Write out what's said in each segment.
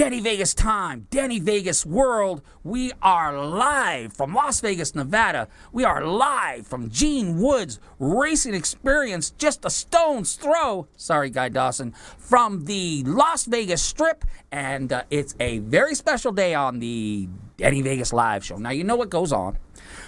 Denny Vegas time, Denny Vegas world. We are live from Las Vegas, Nevada. We are live from Gene Woods Racing Experience, just a stone's throw, sorry Guy Dawson, from the Las Vegas Strip. And it's a very special day on the Denny Vegas live show. Now, you know what goes on.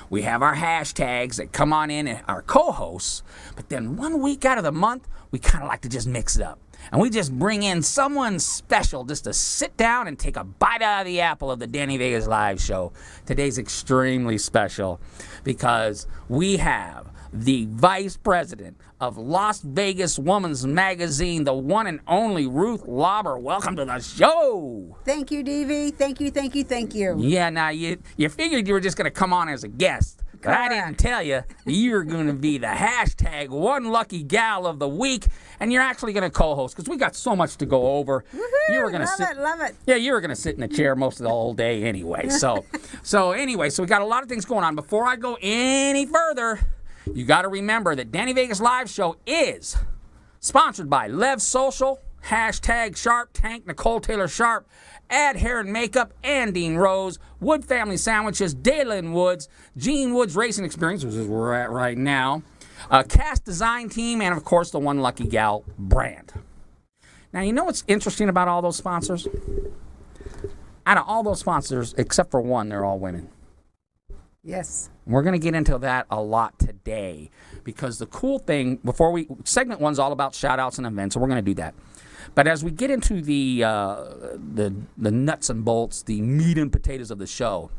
We have our hashtags that come on in and our co-hosts. But then 1 week out of the month, we kind of like to just mix it up. And we just bring in someone special just to sit down and take a bite out of the apple of the Denny Vegas live show. Today's extremely special because we have the vice president of Las Vegas Woman's Magazine, the one and only Ruth Lauber. Welcome to the show. Thank you, DV. Thank you. Yeah, now you figured you were just going to come on as a guest. But I didn't tell you you're going to be the hashtag one lucky gal of the week, and you're actually going to co-host because we got so much to go over. Woohoo! You were going to love it. Yeah, you were going to sit in the chair most of the whole day anyway. So we got a lot of things going on. Before I go any further, you got to remember that Denny Vegas Live Show is sponsored by Lev Social, hashtag Sharp Tank, Nicole Taylor Sharp, Add Hair and Makeup, Andine Rose, Wood Family Sandwiches, Dalen Woods, Gene Woods Racing Experience, which is where we're at right now, Cast Design Team, and of course the One Lucky Gal brand. Now, you know what's interesting about all those sponsors? Out of all those sponsors, except for one, they're all women. Yes. We're going to get into that a lot today because the cool thing, segment one's all about shout outs and events, so we're going to do that. But as we get into the nuts and bolts, the meat and potatoes of the show,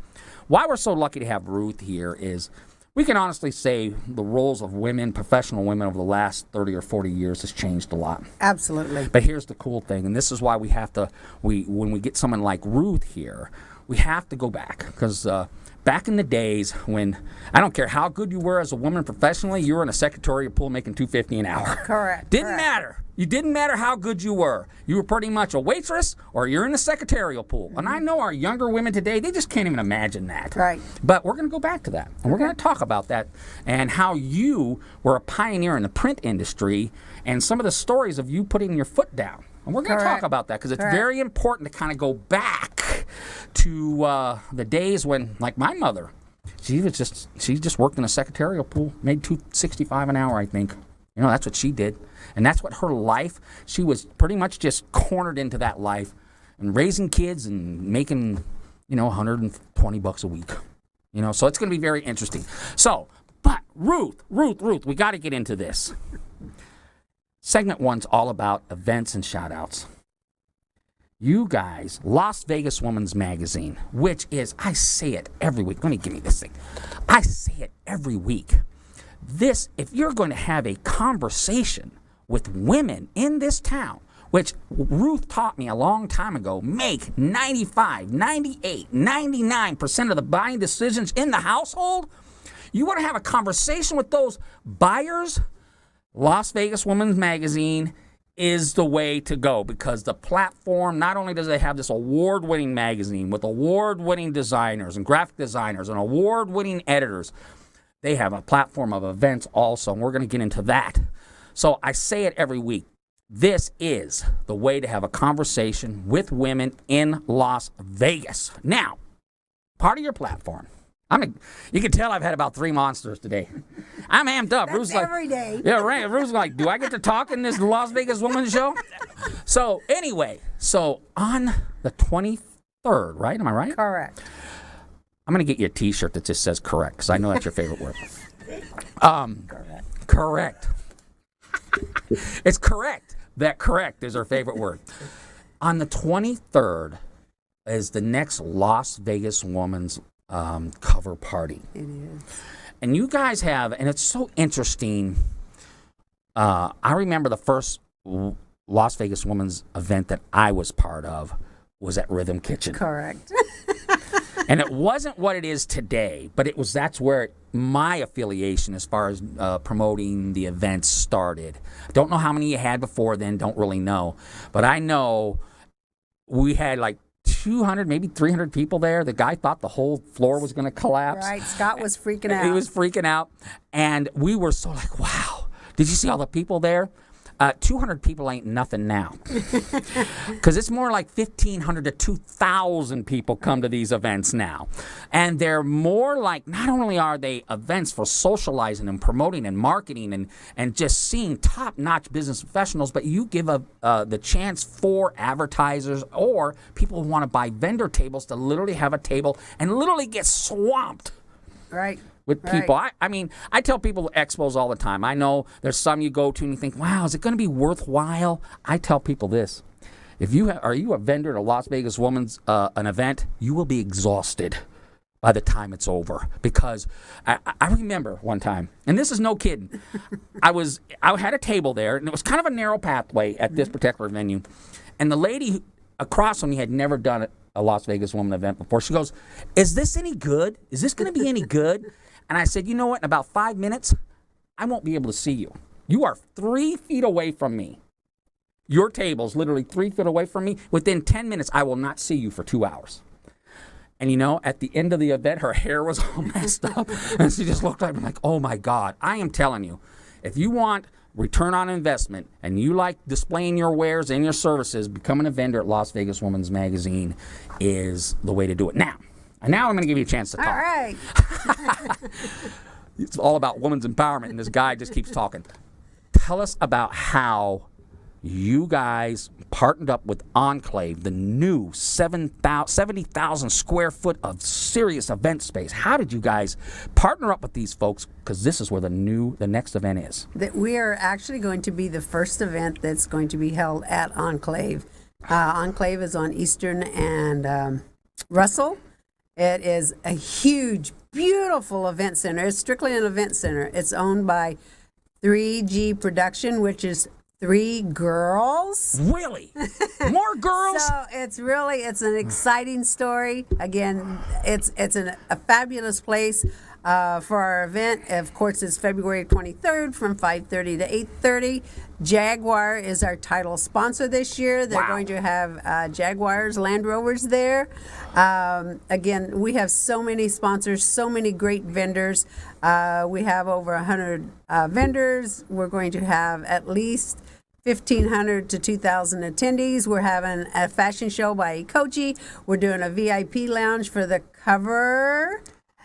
why we're so lucky to have Ruth here is we can honestly say the roles of women, professional women, over the last 30 or 40 years has changed a lot. Absolutely. But here's the cool thing, and this is why when we get someone like Ruth here, we have to go back because back in the days when, I don't care how good you were as a woman professionally, you were in a secretarial pool making $2.50 an hour. Correct. Didn't matter. You didn't matter how good you were. You were pretty much a waitress or you're in the secretarial pool. Mm-hmm. And I know our younger women today, they just can't even imagine that. Right. But we're going to go back to that. And we're going to talk about that and how you were a pioneer in the print industry and some of the stories of you putting your foot down. And we're going to talk about that because it's very important to kind of go back to the days when, like my mother, she just worked in a secretarial pool, made $2.65 an hour, I think. You know, that's what she did. And that's what her life, she was pretty much just cornered into that life and raising kids and making, $120 a week. So it's going to be very interesting. So, but Ruth, we got to get into this. Segment one's all about events and shout-outs. You guys, Las Vegas Woman's Magazine, which is, I say it every week. Give me this thing. I say it every week. If you're going to have a conversation with women in this town, which Ruth taught me a long time ago, make 95, 98, 99% of the buying decisions in the household, you want to have a conversation with those buyers, Las Vegas Women's Magazine is the way to go because the platform, not only does they have this award-winning magazine with award-winning designers and graphic designers and award-winning editors, they have a platform of events also, and we're going to get into that. So I say it every week. This is the way to have a conversation with women in Las Vegas. Now, part of your platform, you can tell I've had about 3 monsters today. I'm amped up. That's every day. Yeah, right. Ruth's like, do I get to talk in this Las Vegas Woman show? So anyway, on the 23rd, right? Am I right? Correct. I'm going to get you a T-shirt that just says correct because I know that's your favorite word. Correct. It's correct. That correct is our favorite word. On the 23rd is the next Las Vegas Woman's cover party. It is. And you guys have, and it's so interesting. I remember the first Las Vegas Woman's event that I was part of was at Rhythm Kitchen. Correct. And it wasn't what it is today, but that's where my affiliation as far as promoting the events started. Don't know how many you had before then, don't really know. But I know we had like 200, maybe 300 people there. The guy thought the whole floor was going to collapse. Right, Scott was freaking out. He was freaking out. And we were so like, wow. Did you see all the people there? 200 people ain't nothing now. Because it's more like 1,500 to 2,000 people come to these events now. And they're more like, not only are they events for socializing and promoting and marketing and just seeing top-notch business professionals, but you give the chance for advertisers or people who want to buy vendor tables to literally have a table and literally get swamped. Right. With people. I mean, I tell people at expos all the time. I know there's some you go to and you think, wow, is it going to be worthwhile? I tell people this. If you are you a vendor at a Las Vegas Woman's an event, you will be exhausted by the time it's over. Because I remember one time, and this is no kidding, I had a table there, and it was kind of a narrow pathway at this particular venue. And the lady across from me had never done a Las Vegas Woman event before. She goes, is this any good? Is this going to be any good? And I said, you know what? In about 5 minutes, I won't be able to see you. You are 3 feet away from me. Your table's literally 3 feet away from me. Within 10 minutes, I will not see you for 2 hours. And you know, at the end of the event, her hair was all messed up. And she just looked at me like, oh my God. I am telling you, if you want return on investment and you like displaying your wares and your services, becoming a vendor at Las Vegas Woman's Magazine is the way to do it. Now I'm going to give you a chance to talk. All right. It's all about women's empowerment, and this guy just keeps talking. Tell us about how you guys partnered up with Enclave, the new 70,000 square foot of serious event space. How did you guys partner up with these folks? Because this is where the next event is. That we are actually going to be the first event that's going to be held at Enclave. Enclave is on Eastern and Russell. It is a huge, beautiful event center. It's strictly an event center. It's owned by 3G Production, which is 3 girls. Really? More girls? So it's an exciting story. Again, it's a fabulous place for our event. Of course, it's February 23rd from 5:30 to 8:30. Jaguar is our title sponsor this year. They're going to have Jaguars, Land Rovers there. Again, we have so many sponsors, so many great vendors. We have over 100 vendors. We're going to have at least 1,500 to 2,000 attendees. We're having a fashion show by Kochi. We're doing a VIP lounge for the cover.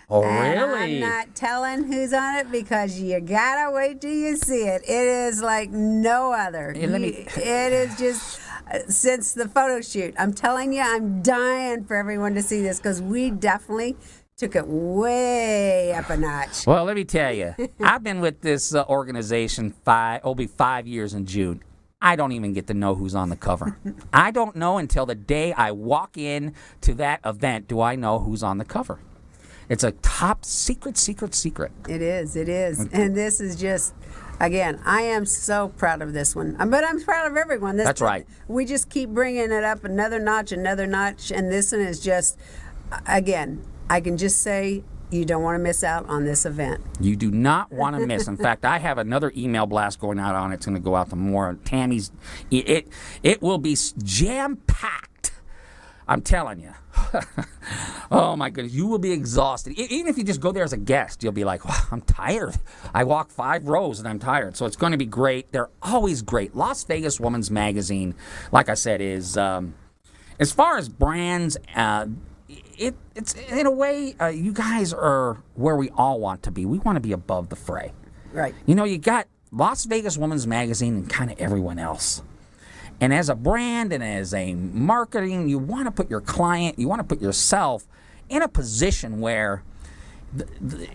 Oh, and really? I'm not telling who's on it because you gotta wait till you see it. It is like no other. It is just since the photo shoot. I'm telling you, I'm dying for everyone to see this because we definitely took it way up a notch. Well, let me tell you, I've been with this organization it'll be 5 years in June. I don't even get to know who's on the cover. I don't know until the day I walk in to that event do I know who's on the cover. It's a top secret. It is. And this is just, again, I am so proud of this one. But I'm proud of everyone. That's right. We just keep bringing it up another notch. And this one is just, again, I can just say you don't want to miss out on this event. You do not want to miss. In fact, I have another email blast going out on it. It's going to go out to more. Tammy's, it will be jam-packed. I'm telling you. Oh, my goodness. You will be exhausted. Even if you just go there as a guest, you'll be like, wow, I'm tired. I walked 5 rows and I'm tired. So it's going to be great. They're always great. Las Vegas Woman's Magazine, like I said, is, as far as brands, it's in a way, you guys are where we all want to be. We want to be above the fray. Right. You know, you got Las Vegas Woman's Magazine and kind of everyone else. And as a brand and as a marketing, you want to put your client, you want to put yourself in a position where,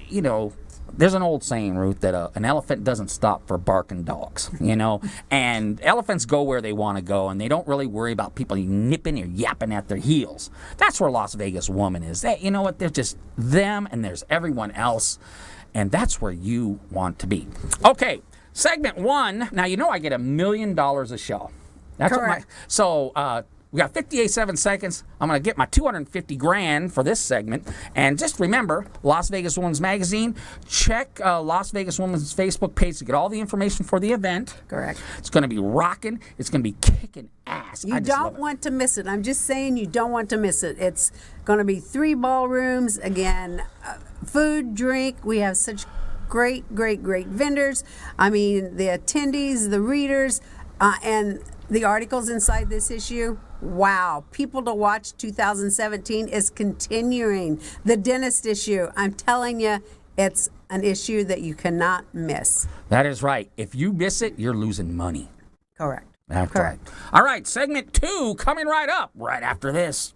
you know, there's an old saying, Ruth, that an elephant doesn't stop for barking dogs, you know, and elephants go where they want to go, and they don't really worry about people nipping or yapping at their heels. That's where Las Vegas Woman is. You know what? There's just them, and there's everyone else, and that's where you want to be. Okay, segment 1. Now, you know I get $1 million a show. That's correct. We got 57 seconds. I'm going to get my $250,000 for this segment. And just remember, Las Vegas Woman's Magazine. Check Las Vegas Woman's Facebook page to get all the information for the event. Correct. It's going to be rocking. It's going to be kicking ass. You don't want to miss it. I'm just saying you don't want to miss it. It's going to be 3 ballrooms. Again, food, drink. We have such great vendors. I mean, the attendees, the readers. And the articles inside this issue, wow. People to Watch 2017 is continuing. The dentist issue, I'm telling you, it's an issue that you cannot miss. That is right. If you miss it, you're losing money. Correct. That's Correct. right. All right, segment 2 coming right up right after this.